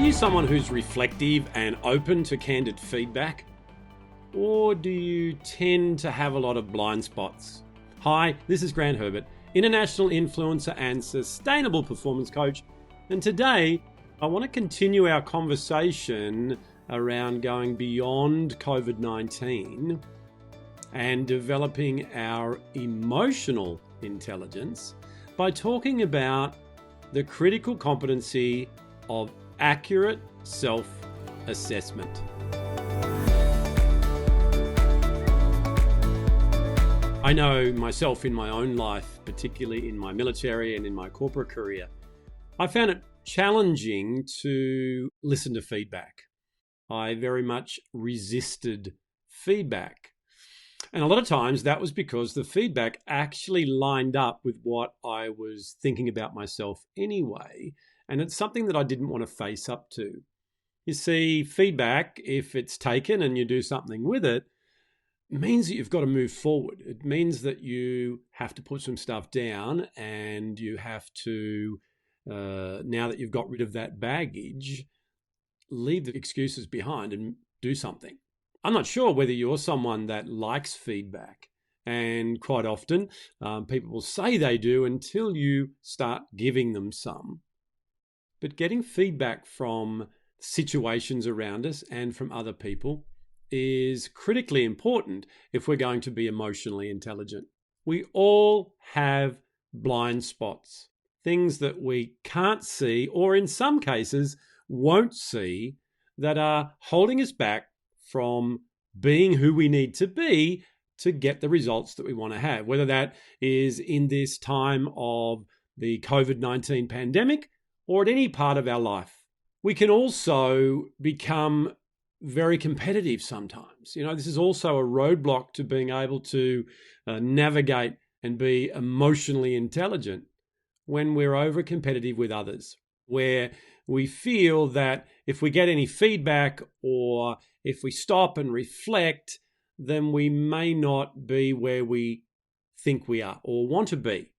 you someone who's reflective and open to candid feedback? Or do you tend to have a lot of blind spots? Hi, this is Grant Herbert, international influencer and sustainable performance coach. And today, I want to continue our conversation around going beyond COVID-19 and developing our emotional intelligence by talking about the critical competency of accurate self-assessment. I know myself in my own life, particularly in my military and in my corporate career, I found it challenging to listen to feedback. I very much resisted feedback. And a lot of times that was because the feedback actually lined up with what I was thinking about myself anyway. And it's something that I didn't want to face up to. You see, feedback, if it's taken and you do something with it, means that you've got to move forward. It means that you have to put some stuff down and you have to, now that you've got rid of that baggage, leave the excuses behind and do something. I'm not sure whether you're someone that likes feedback, and quite often people will say they do until you start giving them some. But getting feedback from situations around us and from other people is critically important if we're going to be emotionally intelligent. We all have blind spots, things that we can't see, or in some cases won't see, that are holding us back from being who we need to be to get the results that we want to have, whether that is in this time of the COVID-19 pandemic or at any part of our life. We can also become very competitive sometimes. You know, this is also a roadblock to being able to navigate and be emotionally intelligent when we're over competitive with others, where we feel that if we get any feedback or if we stop and reflect, then we may not be where we think we are or want to be.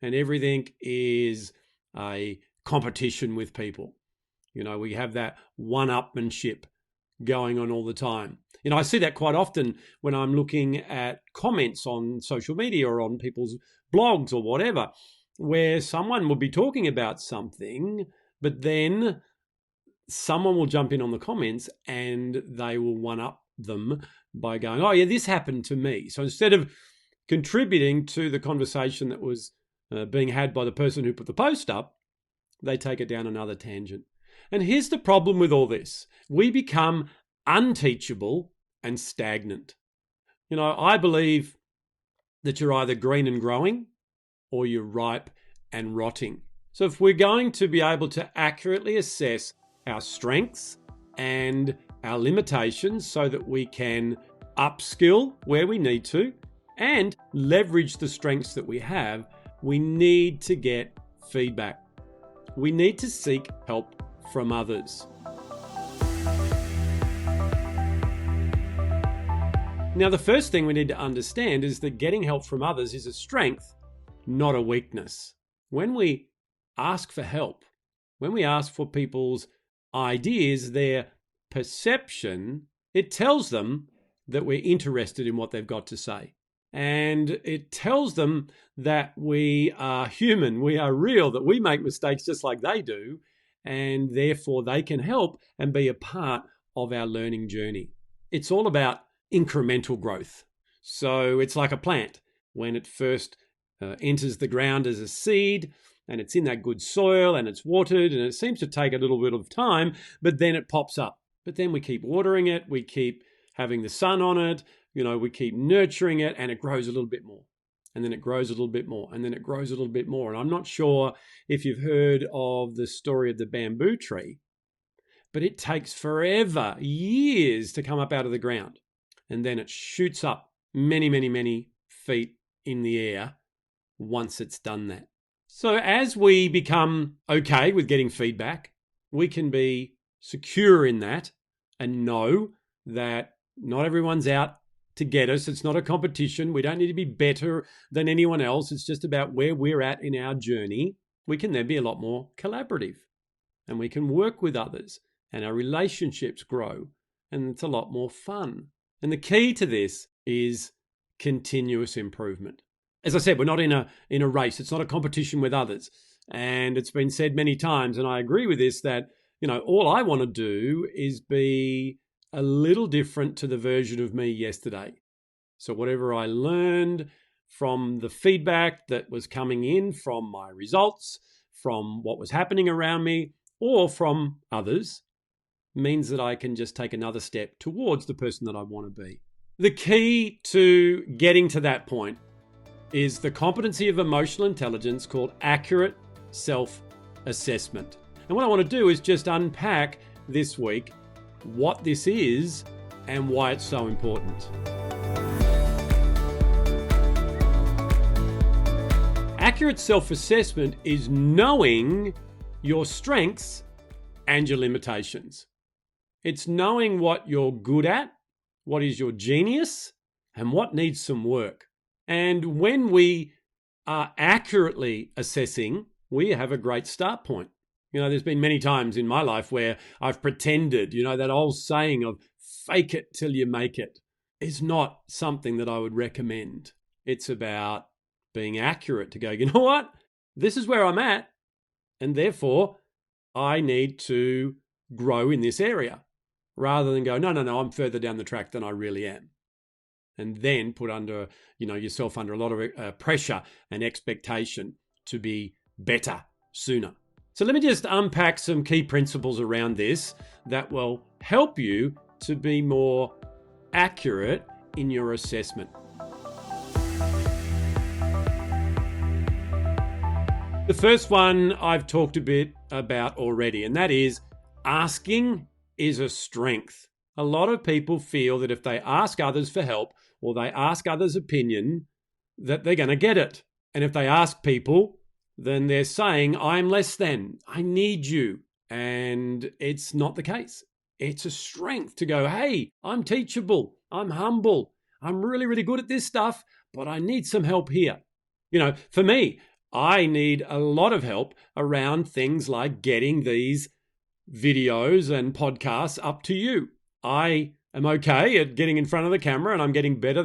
And everything is a competition with people. You know, we have that one-upmanship going on all the time. You know, I see that quite often when I'm looking at comments on social media or on people's blogs or whatever, where someone will be talking about something, but then someone will jump in on the comments and they will one-up them by going, oh yeah, this happened to me. So instead of contributing to the conversation that was being had by the person who put the post up, they take it down another tangent. And here's the problem with all this. We become unteachable and stagnant. You know, I believe that you're either green and growing or you're ripe and rotting. So if we're going to be able to accurately assess our strengths and our limitations so that we can upskill where we need to and leverage the strengths that we have, we need to get feedback. We need to seek help from others. Now, the first thing we need to understand is that getting help from others is a strength, not a weakness. When we ask for help, when we ask for people's ideas, their perception, it tells them that we're interested in what they've got to say. And it tells them that we are human, we are real, that we make mistakes just like they do, and therefore they can help and be a part of our learning journey. It's all about incremental growth. So it's like a plant. When it first enters the ground as a seed, and it's in that good soil and it's watered and it seems to take a little bit of time, but then it pops up. But then we keep watering it, we keep having the sun on it, you know, we keep nurturing it and it grows a little bit more. And then it grows a little bit more and then it grows a little bit more. And I'm not sure if you've heard of the story of the bamboo tree, but it takes forever, years to come up out of the ground. And then it shoots up many, many, many feet in the air once it's done that. So as we become okay with getting feedback, we can be secure in that and know that not everyone's out to get us. It's not a competition. We don't need to be better than anyone else. It's just about where we're at in our journey. We can then be a lot more collaborative. and we can work with others, and our relationships grow, and it's a lot more fun. And the key to this is continuous improvement. As I said, we're not in a race. It's not a competition with others. And it's been said many times, and I agree with this, that, all I want to do is be a little different to the version of me yesterday. So whatever I learned from the feedback that was coming in from my results, from what was happening around me, or from others, means that I can just take another step towards the person that I want to be. The key to getting to that point is the competency of emotional intelligence called accurate self-assessment. And what I want to do is just unpack this week what this is and why it's so important. Accurate self-assessment is knowing your strengths and your limitations. It's knowing what you're good at, what is your genius, and what needs some work. And when we are accurately assessing, we have a great start point. There's been many times in my life where I've pretended, that old saying of fake it till you make it is not something that I would recommend. It's about being accurate to go, you know what? This is where I'm at, and therefore I need to grow in this area, rather than go, no, I'm further down the track than I really am. And then put under, yourself under a lot of pressure and expectation to be better sooner. So let me just unpack some key principles around this that will help you to be more accurate in your assessment. The first one I've talked a bit about already, and that is asking is a strength. A lot of people feel that if they ask others for help or they ask others' opinion, that they're going to get it. And if they ask people, then they're saying, I'm less than, I need you. And it's not the case. It's a strength to go, hey, I'm teachable, I'm humble, I'm really, really good at this stuff, but I need some help here. For me, I need a lot of help around things like getting these videos and podcasts up to you. I am okay at getting in front of the camera, and I'm getting better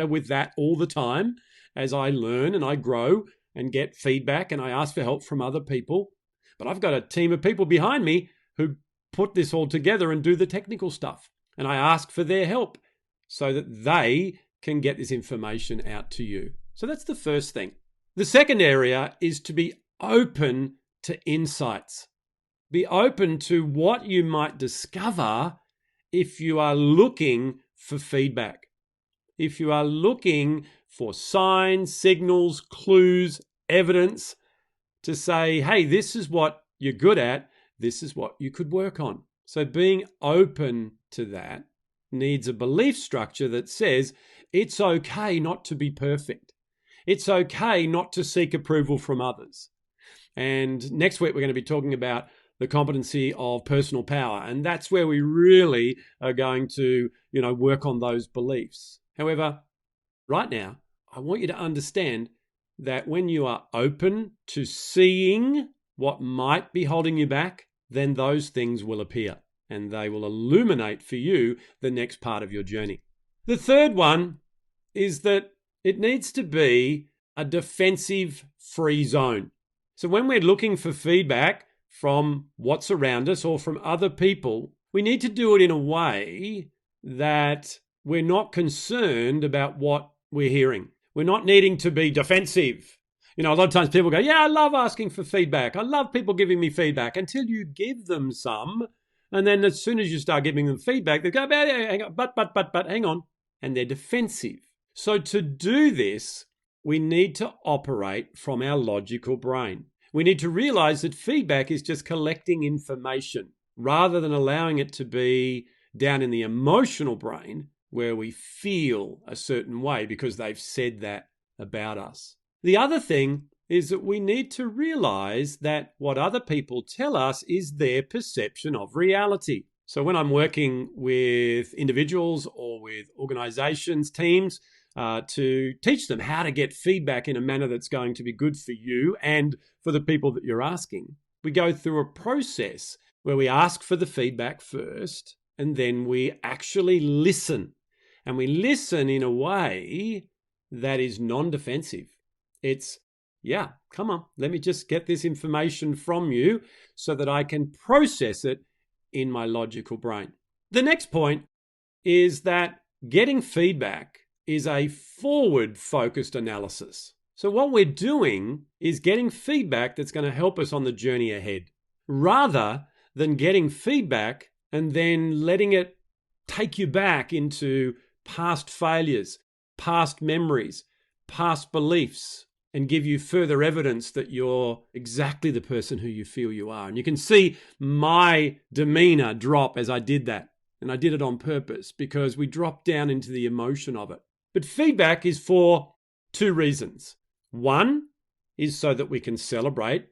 with that all the time as I learn and I grow and get feedback and I ask for help from other people. But I've got a team of people behind me who put this all together and do the technical stuff. And I ask for their help so that they can get this information out to you. So that's the first thing. The second area is to be open to insights. Be open to what you might discover if you are looking for feedback. If you are looking for signs, signals, clues, evidence to say, hey, this is what you're good at, this is what you could work on. So being open to that needs a belief structure that says it's okay not to be perfect. It's okay not to seek approval from others. And next week, we're going to be talking about the competency of personal power. And that's where we really are going to, work on those beliefs. However, right now, I want you to understand that when you are open to seeing what might be holding you back, then those things will appear and they will illuminate for you the next part of your journey. The third one is that it needs to be a defensive-free zone. So when we're looking for feedback from what's around us or from other people, we need to do it in a way that we're not concerned about what we're hearing. We're not needing to be defensive. A lot of times people go, yeah, I love asking for feedback. I love people giving me feedback, until you give them some. And then as soon as you start giving them feedback, they go, hang on, but hang on. And they're defensive. So to do this, we need to operate from our logical brain. We need to realize that feedback is just collecting information rather than allowing it to be down in the emotional brain where we feel a certain way because they've said that about us. The other thing is that we need to realize that what other people tell us is their perception of reality. So when I'm working with individuals or with organizations, teams, to teach them how to get feedback in a manner that's going to be good for you and for the people that you're asking, we go through a process where we ask for the feedback first, and then we actually listen. And we listen in a way that is non-defensive. It's, yeah, come on, let me just get this information from you so that I can process it in my logical brain. The next point is that getting feedback is a forward-focused analysis. So what we're doing is getting feedback that's going to help us on the journey ahead, rather than getting feedback and then letting it take you back into past failures, past memories, past beliefs, and give you further evidence that you're exactly the person who you feel you are. And you can see my demeanor drop as I did that. And I did it on purpose because we dropped down into the emotion of it. But feedback is for two reasons. One is so that we can celebrate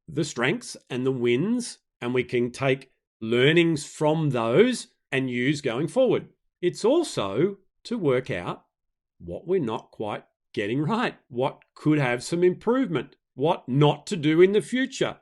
the strengths and the wins, and we can take learnings from those and use going forward. It's also to work out what we're not quite getting right, what could have some improvement, what not to do in the future,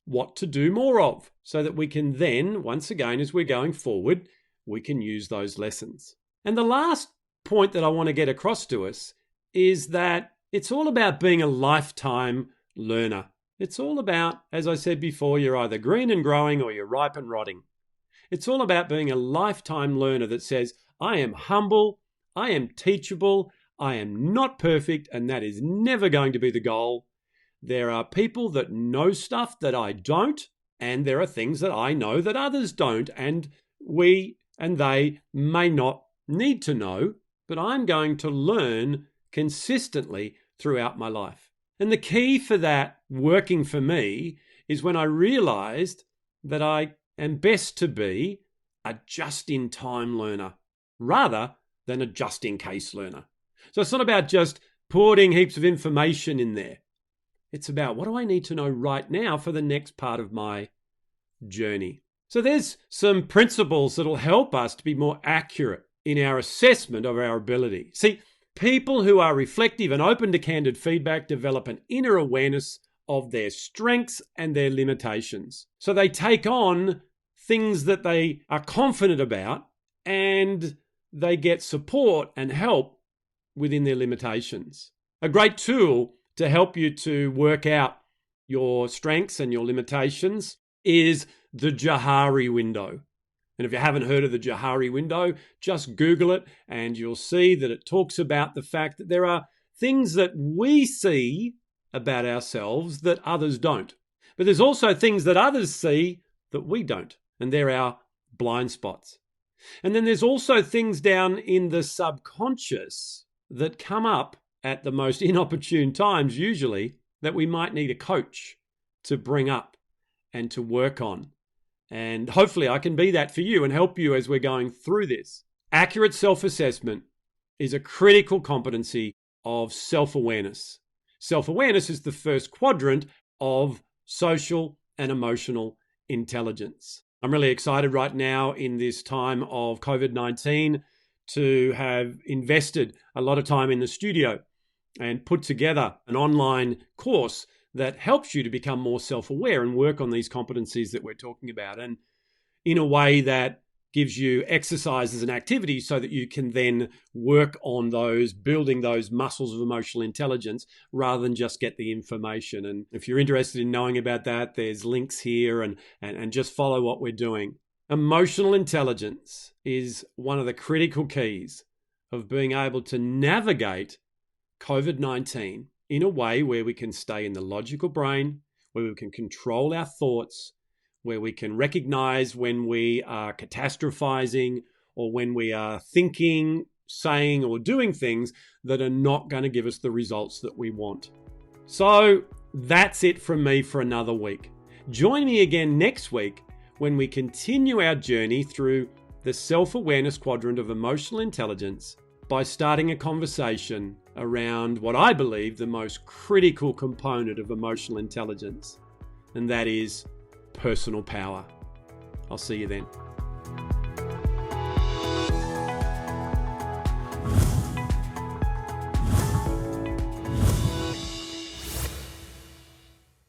what to do more of, so that we can then, once again, as we're going forward, we can use those lessons. And the last point that I want to get across to us is that it's all about being a lifetime learner. It's all about, as I said before, you're either green and growing or you're ripe and rotting. It's all about being a lifetime learner that says, I am humble, I am teachable, I am not perfect, and that is never going to be the goal. There are people that know stuff that I don't, and there are things that I know that others don't, and we and they may not need to know, but I'm going to learn consistently throughout my life. And the key for that working for me is when I realized that I am best to be a just-in-time learner rather than a just-in-case learner. So it's not about just putting heaps of information in there. It's about what do I need to know right now for the next part of my journey. So there's some principles that'll help us to be more accurate in our assessment of our ability. See, people who are reflective and open to candid feedback develop an inner awareness of their strengths and their limitations. So they take on things that they are confident about and they get support and help within their limitations. A great tool to help you to work out your strengths and your limitations is the Johari window. And if you haven't heard of the Johari window, just Google it and you'll see that it talks about the fact that there are things that we see about ourselves that others don't. But there's also things that others see that we don't, and they're our blind spots. And then there's also things down in the subconscious that come up at the most inopportune times, usually, that we might need a coach to bring up and to work on. And hopefully I can be that for you and help you as we're going through this. Accurate self-assessment is a critical competency of self-awareness. Self-awareness is the first quadrant of social and emotional intelligence. I'm really excited right now in this time of COVID-19 to have invested a lot of time in the studio and put together an online course that helps you to become more self-aware and work on these competencies that we're talking about, and in a way that gives you exercises and activities so that you can then work on those, building those muscles of emotional intelligence rather than just get the information. And if you're interested in knowing about that, there's links here and just follow what we're doing. Emotional intelligence is one of the critical keys of being able to navigate COVID-19 in a way where we can stay in the logical brain, where we can control our thoughts, where we can recognize when we are catastrophizing or when we are thinking, saying, or doing things that are not going to give us the results that we want. So that's it from me for another week. Join me again next week when we continue our journey through the self-awareness quadrant of emotional intelligence by starting a conversation around what I believe the most critical component of emotional intelligence, and that is personal power. I'll see you then.